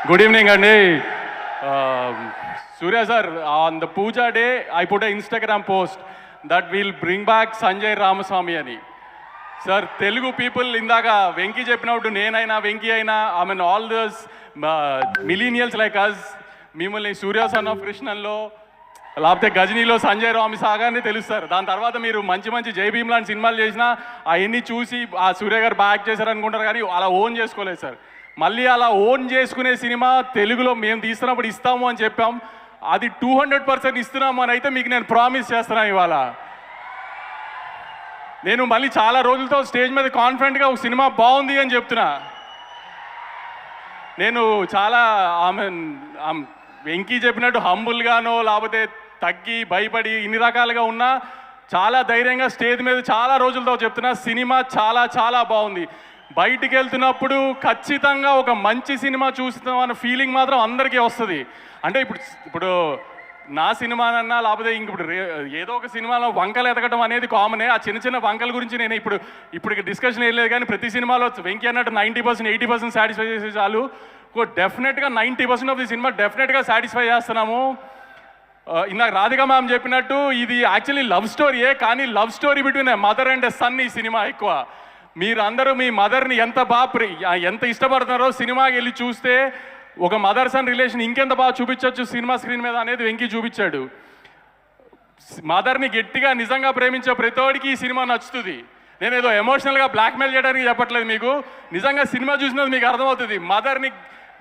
Good evening, Andy. Surya sir, on the Puja day, I put an Instagram post that will bring back Sanjay Ramaswamy ani. Sir, Telugu people indaga Venki cheppinattu nenaina Venki aina, I mean all those millennials like us, మిమ్మల్ని సూర్య son of కృష్ణన్లో లేకపోతే గజనీలో సంజయ్ రామి సాగానే తెలుస్తారు. దాని తర్వాత మీరు మంచి మంచి జై భీమ్ లాంటి సినిమాలు చేసినా అవన్నీ చూసి ఆ సూర్య గారు బ్యాక్ చేశారు అనుకుంటారు, కానీ అలా ఓన్ చేసుకోలేదు సార్. మళ్ళీ అలా ఓన్ చేసుకునే సినిమా తెలుగులో మేము తీస్తున్నప్పుడు ఇస్తాము అని చెప్పాం. అది 200% ఇస్తున్నాము అని అయితే మీకు నేను ప్రామిస్ చేస్తున్నాను. ఇవాళ నేను మళ్ళీ చాలా రోజులతో స్టేజ్ మీద కాన్ఫిడెంట్గా ఒక సినిమా బాగుంది అని చెప్తున్నా. నేను చాలా వెంకీ చెప్పినట్టు హంబుల్గానో లేకపోతే తగ్గి భయపడి ఇన్ని రకాలుగా ఉన్నా చాలా ధైర్యంగా స్టేజ్ మీద చాలా రోజులతో చెప్తున్నా, సినిమా చాలా చాలా బాగుంది. బయటికి వెళ్తున్నప్పుడు ఖచ్చితంగా ఒక మంచి సినిమా చూస్తున్నాం అన్న ఫీలింగ్ మాత్రం అందరికీ వస్తుంది. అంటే ఇప్పుడు నా సినిమానన్నా లేకపోతే ఇంక ఇప్పుడు ఏదో ఒక సినిమాలో వంకలు ఎతకడం అనేది కామనే. ఆ చిన్న చిన్న వంకల గురించి నేను ఇప్పుడు డిస్కషన్ ఏం లేదు, కానీ ప్రతి సినిమాలో వెంకీ అన్నట్టు 90% 80% సాటిస్ఫై చేసే చాలు. డెఫినెట్గా 90% ఆఫ్ ది సినిమా డెఫినెట్గా సాటిస్ఫై చేస్తున్నాము. ఇందాక రాధిక మ్యామ్ చెప్పినట్టు ఇది యాక్చువల్లీ లవ్ స్టోరీయే, కానీ love story between mother and son ఈ సినిమా ఎక్కువ. మీరందరూ మీ మదర్ని ఎంత ఇష్టపడుతున్నారో సినిమాకి వెళ్ళి చూస్తే ఒక మదర్ సన్ రిలేషన్ ఇంకెంత బాగా చూపించవచ్చు సినిమా స్క్రీన్ మీద అనేది వెంకీ చూపించాడు. మదర్ని గట్టిగా నిజంగా ప్రేమించే ప్రతోడికి ఈ సినిమా నచ్చుతుంది. నేను ఏదో ఎమోషనల్గా బ్లాక్మెయిల్ చేయడానికి చెప్పట్లేదు, మీకు నిజంగా సినిమా చూసినది మీకు అర్థమవుతుంది.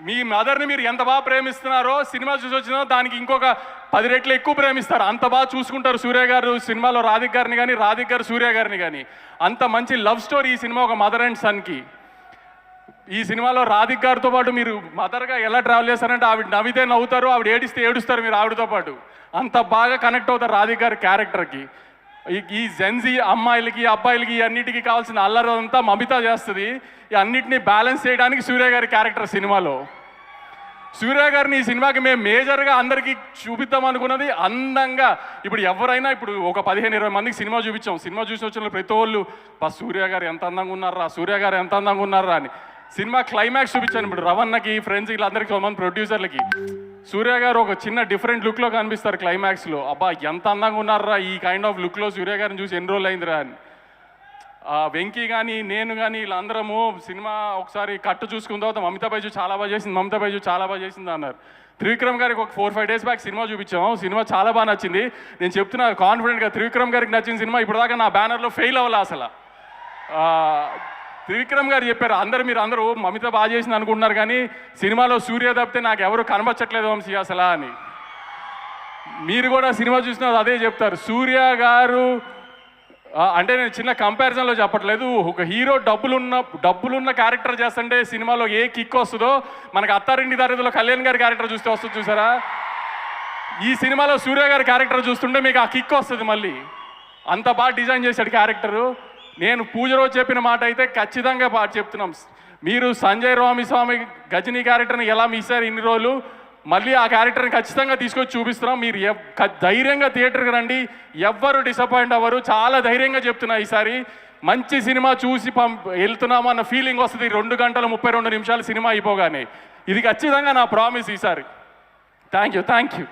మీ మదర్ని మీరు ఎంత బాగా ప్రేమిస్తున్నారో సినిమా చూసి వచ్చినా దానికి ఇంకొక 10 రెట్లు ఎక్కువ ప్రేమిస్తారు. అంత బాగా చూసుకుంటారు సూర్య గారు సినిమాలో రాధిక గారిని కానీ, రాధిక గారు సూర్య గారిని కానీ. అంత మంచి లవ్ స్టోరీ ఈ సినిమా ఒక మదర్ అండ్ సన్కి. ఈ సినిమాలో రాధిక గారితో పాటు మీరు మదర్గా ఎలా ట్రావెల్ చేస్తారంటే ఆవిడ నవ్వితే నవ్వుతారు, ఆవిడ ఏడిస్తే ఏడుస్తారు మీరు ఆవిడతో పాటు. అంత బాగా కనెక్ట్ అవుతారు రాధిక గారి క్యారెక్టర్కి. ఈ జెన్జీ అమ్మాయిలకి అబ్బాయిలకి అన్నిటికీ కావాల్సిన అల్లరంతా మమిత చేస్తుంది. ఈ అన్నిటినీ బ్యాలెన్స్ చేయడానికి సూర్య గారి క్యారెక్టర్ సినిమాలో. సూర్య గారిని ఈ సినిమాకి మేము మేజర్గా అందరికీ చూపిద్దాం అనుకున్నది అందంగా. ఇప్పుడు ఎవరైనా ఇప్పుడు ఒక 15-20 మందికి సినిమా చూపించాం. సినిమా చూసి వచ్చిన ప్రతి వాళ్ళు సూర్య గారు ఎంత అందంగా ఉన్నారా, సూర్య గారు ఎంత అందంగా ఉన్నారా అని. సినిమా క్లైమాక్స్ చూపించాను. ఇప్పుడు రవణకి ఫ్రెండ్స్ వీళ్ళందరికీ కొంతమంది ప్రొడ్యూసర్లకి సూర్య గారు ఒక చిన్న డిఫరెంట్ లుక్లో కనిపిస్తారు క్లైమాక్స్లో. అబ్బా ఎంత అందంగా ఉన్నారా ఈ కైండ్ ఆఫ్ లుక్లో సూర్య గారిని చూసి ఎన్ని రోజులు అయిందిరా అని. వెంకీ కానీ నేను కానీ వీళ్ళందరము సినిమా ఒకసారి కట్టు చూసుకున్న తర్వాత మమితా బైజు చాలా బాగా చేసింది, మమితా బైజు చాలా బాగా చేసింది అన్నారు. త్రివిక్రమ్ గారికి ఒక 4-5 డేస్ బ్యాక్ సినిమా చూపించాము. సినిమా చాలా బాగా నచ్చింది. నేను చెప్తున్నా కాన్ఫిడెంట్గా త్రివిక్రమ్ గారికి నచ్చిన సినిమా ఇప్పటిదాకా నా బ్యానర్లో ఫెయిల్ అవ్వాలి అసలు. త్రివిక్రమ్ గారు చెప్పారు, మీరందరూ మమిత బాగా చేసింది అనుకుంటున్నారు, కానీ సినిమాలో సూర్య తప్పితే నాకు ఎవరు కనబచ్చట్లేదు వంశీ అసలు అని. మీరు కూడా సినిమా చూసినా అదే చెప్తారు. సూర్య గారు అంటే నేను చిన్న కంపారిజన్లో చెప్పట్లేదు, ఒక హీరో డబ్బులున్న క్యారెక్టర్ చేస్తుంటే సినిమాలో ఏ కిక్ వస్తుందో మనకు అత్తారింటి దారిలో కళ్యాణ్ గారి క్యారెక్టర్ చూస్తే వస్తుంది చూసారా. ఈ సినిమాలో సూర్య గారి క్యారెక్టర్ చూస్తుంటే మీకు ఆ కిక్ వస్తుంది. మళ్ళీ అంత బాగా డిజైన్ చేశాడు క్యారెక్టరు. నేను పూజ రోజు చెప్పిన మాట అయితే ఖచ్చితంగా చెప్తున్నాం, మీరు సంజయ్ రామస్వామి గజనీ క్యారెక్టర్ని ఎలా మిస్సారు ఇన్ని రోజులు, మళ్ళీ ఆ క్యారెక్టర్ని ఖచ్చితంగా తీసుకొచ్చి చూపిస్తున్నాం. మీరు ధైర్యంగా థియేటర్కి రండి, ఎవ్వరు డిసప్పాయింట్ అవ్వరు. చాలా ధైర్యంగా చెప్తున్నా, ఈసారి మంచి సినిమా చూసి వెళ్తున్నాము అన్న ఫీలింగ్ వస్తుంది 2 గంటల 32 నిమిషాలు సినిమా అయిపోగానే. ఇది ఖచ్చితంగా నా ప్రామిస్ ఈసారి. Thank you.